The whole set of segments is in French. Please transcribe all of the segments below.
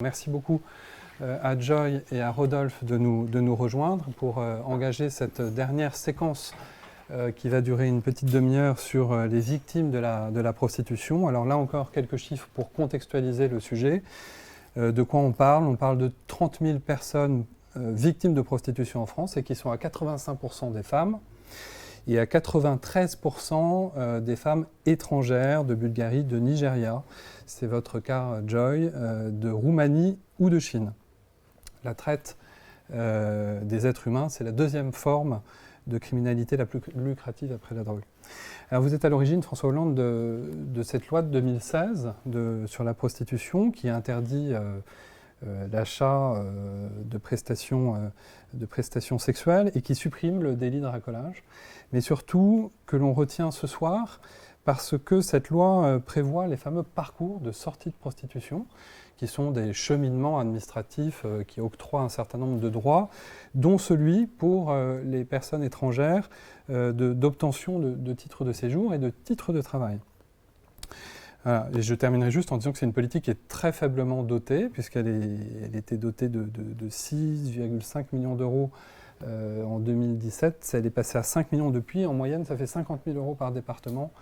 Merci beaucoup à Joy et à Rodolphe de nous rejoindre pour engager cette dernière séquence qui va durer une petite demi-heure sur les victimes de la prostitution. Alors là encore, quelques chiffres pour contextualiser le sujet. De quoi on parle? On parle de 30 000 personnes victimes de prostitution en France et qui sont à 85% des femmes et à 93% des femmes étrangères de Bulgarie, de Nigeria. C'est votre cas, Joy, de Roumanie ou de Chine. La traite des êtres humains, c'est la deuxième forme de criminalité la plus lucrative après la drogue. Alors vous êtes à l'origine, François Hollande, de cette loi de 2016 sur la prostitution qui interdit l'achat de prestations sexuelles et qui supprime le délit de racolage. Mais surtout, que l'on retient ce soir parce que cette loi prévoit les fameux parcours de sortie de prostitution, qui sont des cheminements administratifs qui octroient un certain nombre de droits, dont celui pour les personnes étrangères d'obtention de titres de séjour et de titres de travail. Voilà. Et je terminerai juste en disant que c'est une politique qui est très faiblement dotée, puisqu'elle était dotée de 6,5 millions d'euros en 2017. Elle est passée à 5 millions depuis. En moyenne, ça fait 50 000 euros par département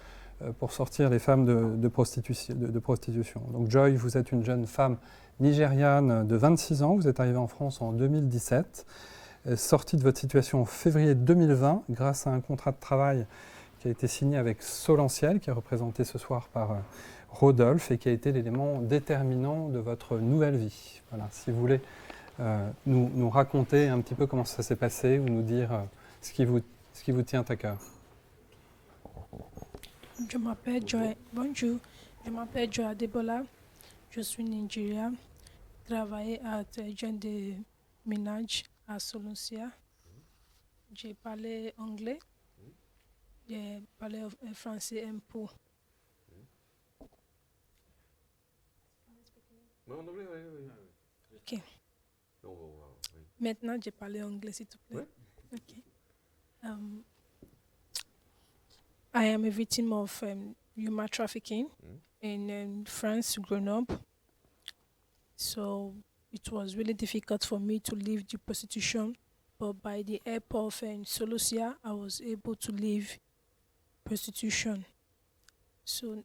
pour sortir les femmes de prostitution. Donc Joy, vous êtes une jeune femme nigériane de 26 ans. Vous êtes arrivée en France en 2017, sortie de votre situation en février 2020 grâce à un contrat de travail qui a été signé avec Solentiel, qui est représenté ce soir par Rodolphe et qui a été l'élément déterminant de votre nouvelle vie. Voilà, si vous voulez nous raconter un petit peu comment ça s'est passé ou nous dire ce qui vous tient à cœur. Je m'appelle Joy. Bonjour, je m'appelle Joy Adebola. Je suis nigérien. Travaille à agent de ménage à Soloncia. J'ai parlé anglais. J'ai parlé français un peu. Ok. Maintenant, j'ai parlé anglais, s'il te plaît. Okay. I am a victim of human trafficking in France, growing up. So it was really difficult for me to leave the prostitution. But by the help of Solosia, I was able to leave prostitution. So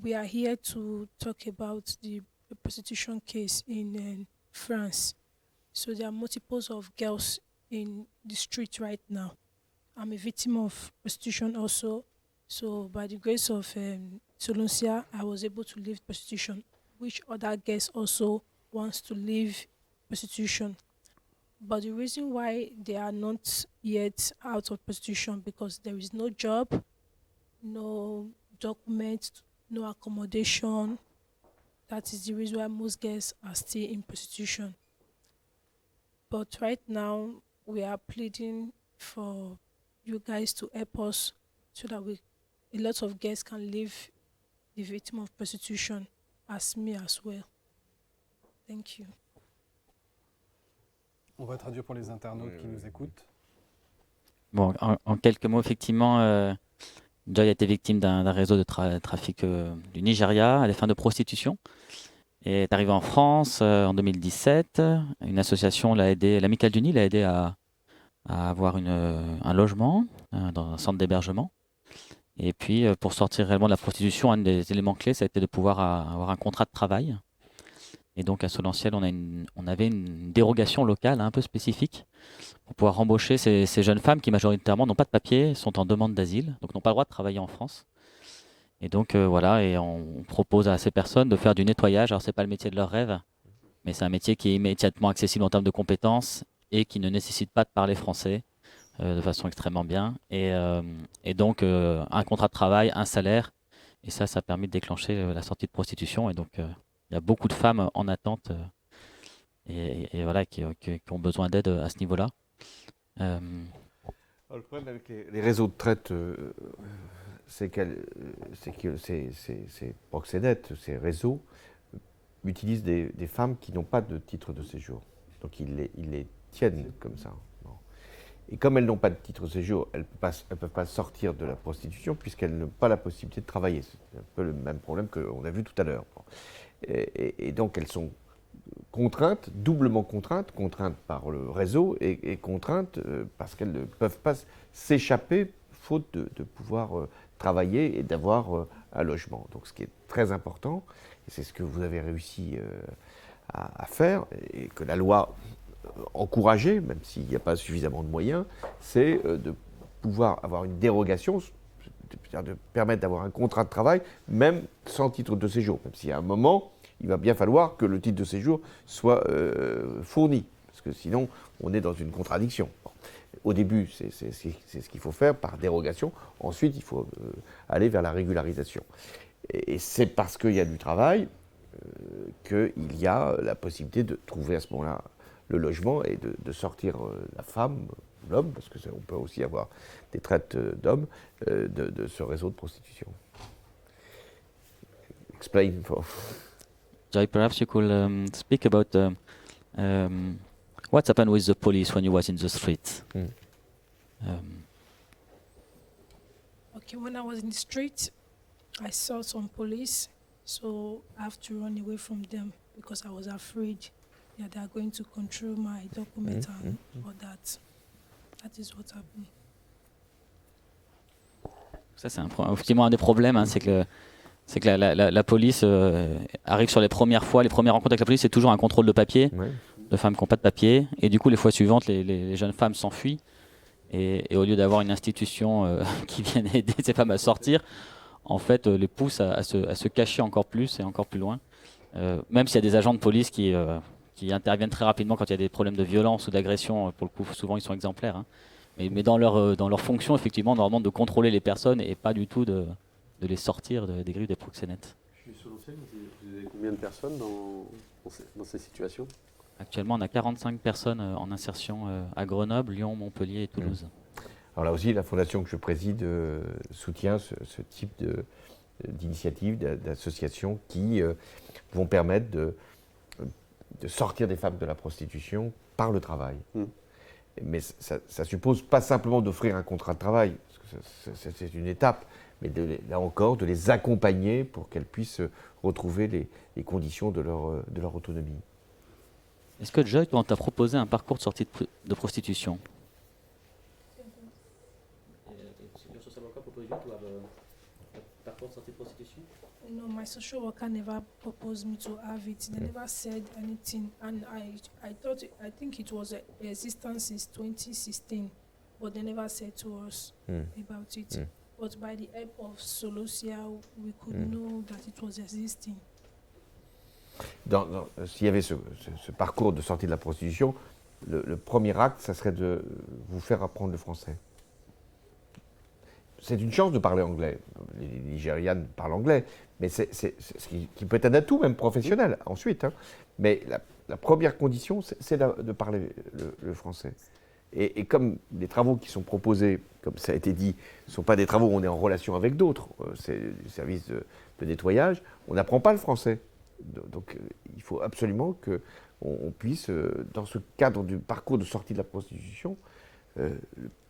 we are here to talk about the prostitution case in France. So there are multiples of girls in the street right now. I'm a victim of prostitution also. So by the grace of Soloncia, I was able to leave prostitution, which other girls also wants to leave prostitution. But the reason why they are not yet out of prostitution because there is no job, no document, no accommodation. That is the reason why most girls are still in prostitution. But right now, we are pleading for you guys to help us so that a lot of girls can leave the victim of prostitution as me as well. Thank you. On va traduire pour les internautes qui nous écoutent. Bon, en quelques mots, effectivement, Joy a été victime d'un réseau de trafic du Nigeria à des fins de prostitution. Et est arrivée en France en 2017. Une association l'a aidé, l'Amicale du Nil l'a aidé à avoir un logement dans un centre d'hébergement. Et puis, pour sortir réellement de la prostitution, un des éléments clés, ça a été de pouvoir avoir un contrat de travail. Et donc, à Solentiel, on avait une dérogation locale un peu spécifique pour pouvoir embaucher ces jeunes femmes qui, majoritairement, n'ont pas de papier, sont en demande d'asile, donc n'ont pas le droit de travailler en France. Et donc, voilà, et on propose à ces personnes de faire du nettoyage. Alors, ce n'est pas le métier de leur rêve, mais c'est un métier qui est immédiatement accessible en termes de compétences et qui ne nécessite pas de parler français de façon extrêmement bien. Et donc, un contrat de travail, un salaire. Et ça a permis de déclencher la sortie de prostitution. Et donc, il y a beaucoup de femmes en attente et voilà, qui ont besoin d'aide à ce niveau-là. Alors, le problème avec les réseaux de traite, c'est que ces proxénètes, ces réseaux, utilisent des femmes qui n'ont pas de titre de séjour. Donc ils les tiennent comme ça. Bon. Et comme elles n'ont pas de titre de séjour, elles ne peuvent pas sortir de la prostitution puisqu'elles n'ont pas la possibilité de travailler. C'est un peu le même problème qu'on a vu tout à l'heure. Bon. Et donc elles sont contraintes, doublement contraintes par le réseau et contraintes parce qu'elles ne peuvent pas s'échapper faute de pouvoir travailler et d'avoir un logement. Donc ce qui est très important, et c'est ce que vous avez réussi à faire, et que la loi encourageait, même s'il n'y a pas suffisamment de moyens, c'est de pouvoir avoir une dérogation, de permettre d'avoir un contrat de travail, même sans titre de séjour. Même si à un moment, il va bien falloir que le titre de séjour soit fourni, parce que sinon, on est dans une contradiction. Bon. Au début, c'est ce qu'il faut faire par dérogation. Ensuite, il faut aller vers la régularisation. Et c'est parce qu'il y a du travail qu'il y a la possibilité de trouver à ce moment-là le logement et de sortir la femme, l'homme, parce qu'on peut aussi avoir des traites d'hommes, de ce réseau de prostitution. Explain. Joy, perhaps you could speak about what happened with the police when you was in the street. Okay, when I was in the street, I saw some police, so I have to run away from them because I was afraid that they are going to control my document and all that. That is what happened. Ça, c'est effectivement un des problèmes, hein, c'est que la police arrive sur les premières fois, les premières rencontres avec la police, c'est toujours un contrôle de papier, de femmes qui n'ont pas de papier, et du coup, les fois suivantes, les jeunes femmes s'enfuient, et au lieu d'avoir une institution qui vienne aider ces femmes à sortir, en fait, les pousse à se cacher encore plus et encore plus loin, même s'il y a des agents de police qui interviennent très rapidement quand il y a des problèmes de violence ou d'agression. Pour le coup, souvent ils sont exemplaires, hein. Mais dans leur fonction, effectivement, on leur demande de contrôler les personnes et pas du tout de les sortir des griffes des proxénètes. Je suis Solentiel, vous avez combien de personnes dans ces situations? Actuellement, on a 45 personnes en insertion à Grenoble, Lyon, Montpellier et Toulouse. Alors là aussi, la fondation que je préside soutient ce type d'initiatives, d'associations qui vont permettre de sortir des femmes de la prostitution par le travail. Mais ça suppose pas simplement d'offrir un contrat de travail, parce que c'est une étape, mais là encore, de les accompagner pour qu'elles puissent retrouver les conditions de leur autonomie. Est-ce que Joy, on t'a proposé un parcours de sortie de prostitution? Parcours de sortie de prostitution? No, my social worker never proposed me to have it. They never said anything, and I think it was existence since 2016, but they never said to us about it. But by the help of Solosia, we could know that it was existing. S'il y avait ce parcours de sortie de la prostitution, le premier acte, ça serait de vous faire apprendre le français. C'est une chance de parler anglais. Les Nigérianes parlent anglais, mais c'est ce qui peut être un atout même professionnel ensuite. Hein. Mais la première condition, c'est de parler le français. Et comme les travaux qui sont proposés, comme ça a été dit, ne sont pas des travaux où on est en relation avec d'autres, c'est du service de nettoyage, on n'apprend pas le français. Donc il faut absolument qu'on puisse, dans ce cadre du parcours de sortie de la prostitution, le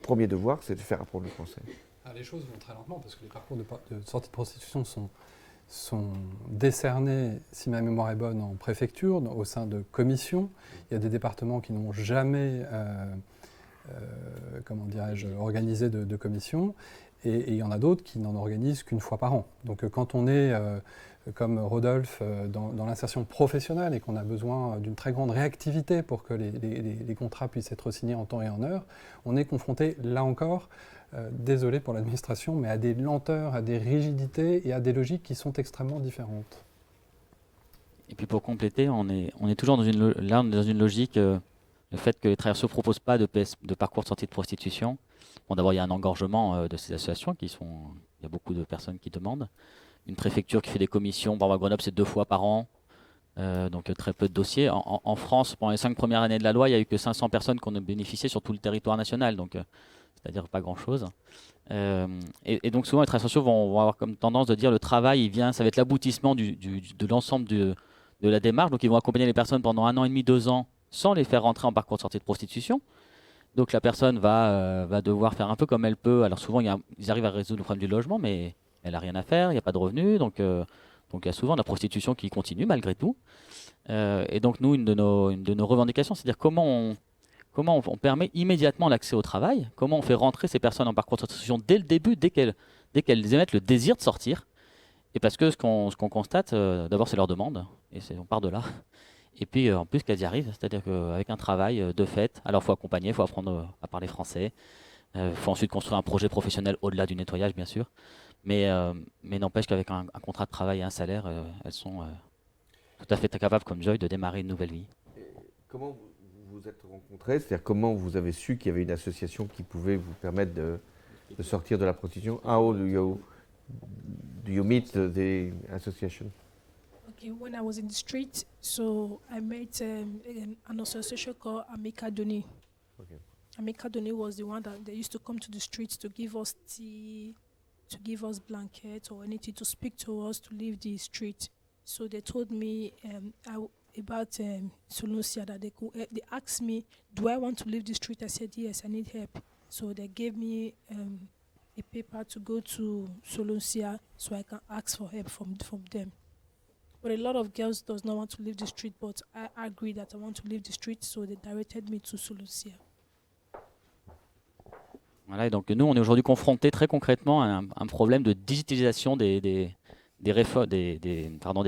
premier devoir, c'est de faire apprendre le français. Les choses vont très lentement parce que les parcours de sortie de prostitution sont décernés, si ma mémoire est bonne, en préfecture, au sein de commissions. Il y a des départements qui n'ont jamais organisé de commissions, et il y en a d'autres qui n'en organisent qu'une fois par an. Donc quand on est, comme Rodolphe, dans l'insertion professionnelle et qu'on a besoin d'une très grande réactivité pour que les contrats puissent être signés en temps et en heure, on est confronté, là encore, désolé pour l'administration, mais à des lenteurs, à des rigidités et à des logiques qui sont extrêmement différentes. Et puis pour compléter, on est toujours dans une logique, le fait que les travailleurs sociaux ne proposent pas de parcours de sortie de prostitution. Bon, d'abord, il y a un engorgement de ces associations, il y a beaucoup de personnes qui demandent. Une préfecture qui fait des commissions, à Grenoble, c'est 2 fois par an, donc très peu de dossiers. En France, pendant les 5 premières années de la loi, il n'y a eu que 500 personnes qui en ont bénéficié sur tout le territoire national, donc c'est-à-dire pas grand-chose. Et donc souvent, les travailleurs sociaux vont avoir comme tendance de dire le travail, ça va être l'aboutissement de l'ensemble de la démarche. Donc ils vont accompagner les personnes pendant 1 an et demi, 2 ans, sans les faire rentrer en parcours de sortie de prostitution. Donc la personne va devoir faire un peu comme elle peut. Alors souvent, ils arrivent à résoudre le problème du logement, mais elle n'a rien à faire, il n'y a pas de revenus. Donc il y a souvent de la prostitution qui continue malgré tout. Et donc nous, une de nos revendications, c'est de dire comment on permet immédiatement l'accès au travail, comment on fait rentrer ces personnes en parcours de prostitution dès le début, dès qu'elles émettent le désir de sortir. Et parce que ce qu'on constate, d'abord c'est leur demande, et on part de là. Et puis en plus qu'elles y arrivent, c'est-à-dire qu'avec un travail de fait, alors il faut accompagner, il faut apprendre à parler français, il faut ensuite construire un projet professionnel au-delà du nettoyage bien sûr, mais n'empêche qu'avec un contrat de travail et un salaire, elles sont tout à fait capables comme Joy de démarrer une nouvelle vie. Et comment vous vous êtes rencontrés? C'est-à-dire comment vous avez su qu'il y avait une association qui pouvait vous permettre de sortir de la prostitution? How do you meet the association? Okay, when I was in the street, so I met an association called Amika Doni. Okay. Amika Doni was the one that they used to come to the streets to give us tea, to give us blankets or anything, to speak to us, to leave the street. So they told me about Soluncia, that they asked me, do I want to leave the street? I said, yes, I need help. So they gave me a paper to go to Soluncia so I can ask for help from them. But a lot of girls does not want to leave the street, but I agree that I want to leave the street, so they directed me to Solucia. Voilà, et donc nous, on est aujourd'hui confrontés très concrètement à un problème de digitalisation des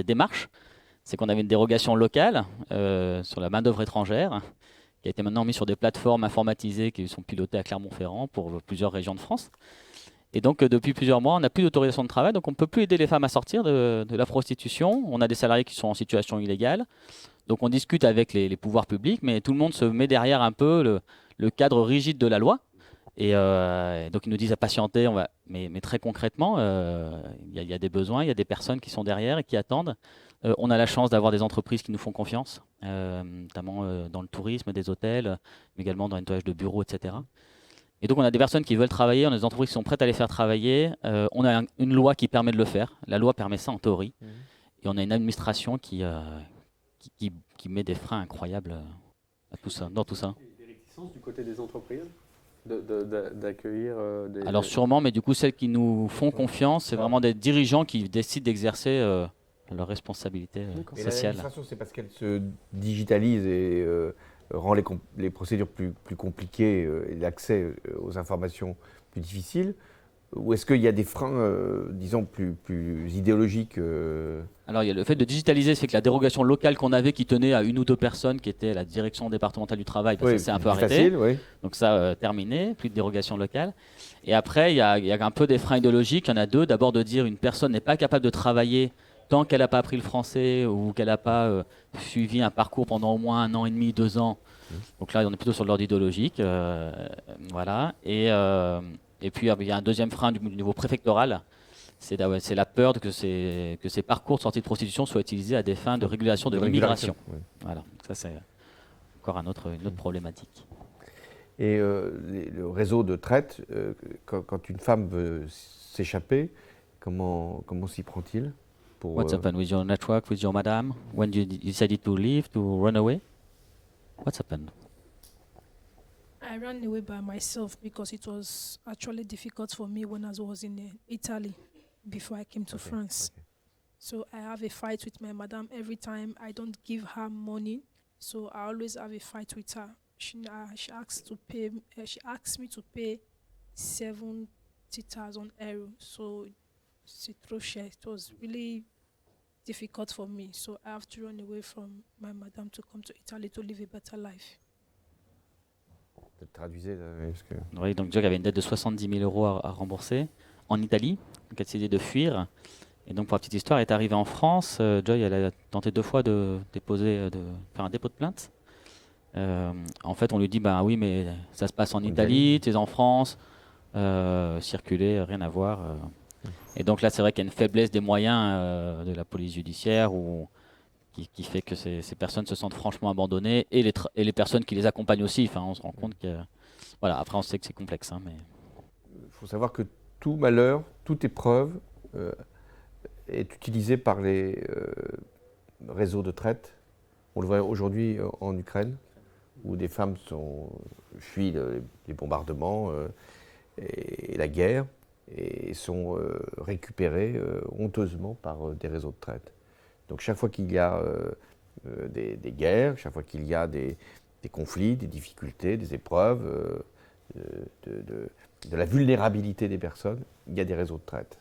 démarches. C'est qu'on avait une dérogation locale sur la main-d'œuvre étrangère qui a été maintenant mise sur des plateformes informatisées qui sont pilotées à Clermont-Ferrand pour plusieurs régions de France. Et donc depuis plusieurs mois, on n'a plus d'autorisation de travail, donc on ne peut plus aider les femmes à sortir de la prostitution. On a des salariés qui sont en situation illégale. Donc on discute avec les pouvoirs publics, mais tout le monde se met derrière un peu le cadre rigide de la loi. Et donc ils nous disent à patienter, mais très concrètement, il y a des besoins, il y a des personnes qui sont derrière et qui attendent. On a la chance d'avoir des entreprises qui nous font confiance, notamment dans le tourisme, des hôtels, mais également dans le nettoyage de bureaux, etc. Et donc on a des personnes qui veulent travailler, on a des entreprises qui sont prêtes à les faire travailler. On a une loi qui permet de le faire. La loi permet ça en théorie. Et on a une administration qui met des freins incroyables à tout ça, dans tout ça. Des réticences du côté des entreprises d'accueillir des... Alors sûrement, mais du coup celles qui nous font confiance, c'est vraiment des dirigeants qui décident d'exercer leurs responsabilités sociales. L'administration, c'est parce qu'elle se digitalise et rend les procédures plus compliquées et l'accès aux informations plus difficiles? Ou est-ce qu'il y a des freins, disons, plus idéologiques Alors il y a le fait de digitaliser, c'est que la dérogation locale qu'on avait qui tenait à une ou deux personnes qui étaient à la direction départementale du travail, parce que c'est un peu arrêté. Facile, oui. Donc ça, terminé, plus de dérogation locale. Et après, il y a un peu des freins idéologiques, il y en a deux. D'abord de dire une personne n'est pas capable de travailler tant qu'elle n'a pas appris le français ou qu'elle n'a pas suivi un parcours pendant au moins 1 an et demi, 2 ans. Donc là, on est plutôt sur l'ordre idéologique. Voilà. Et puis, il y a un deuxième frein du niveau préfectoral. C'est la peur que ces parcours de sortie de prostitution soient utilisés à des fins de régulation de l'immigration. Oui. Voilà. Donc ça, c'est encore une autre problématique. Et le réseau de traite, quand une femme veut s'échapper, comment s'y prend-il What's happened with your network, with your madam, when you decided to leave, to run away? What's happened? I ran away by myself because it was actually difficult for me when I was in Italy before I came to France. Okay. So I have a fight with my madam every time I don't give her money. So I always have a fight with her. She asks me to pay 70,000 euros. So c'est trop cher. It was really difficult for me. So I have to run away from my madam to come to Italy to live a better life. Peut-être traduisez. Oui, donc Joy avait une dette de 70 000 euros à rembourser en Italie. Donc elle a décidé de fuir. Et donc pour la petite histoire, elle est arrivée en France. Joy, elle a tenté 2 fois de faire un dépôt de plainte. En fait, on lui dit, bah oui, mais ça se passe en Italie, tu es en France, circuler, rien à voir. Et donc là, c'est vrai qu'il y a une faiblesse des moyens de la police judiciaire qui fait que ces personnes se sentent franchement abandonnées et les personnes qui les accompagnent aussi. Enfin, on se rend compte que... Voilà, après, on sait que c'est complexe. Mais... Il faut savoir que tout malheur, toute épreuve est utilisée par les réseaux de traite. On le voit aujourd'hui en Ukraine, où des femmes fuient les bombardements et la guerre et sont récupérées honteusement par des réseaux de traite. Donc chaque fois qu'il y a des guerres, chaque fois qu'il y a des conflits, des difficultés, des épreuves, de la vulnérabilité des personnes, il y a des réseaux de traite.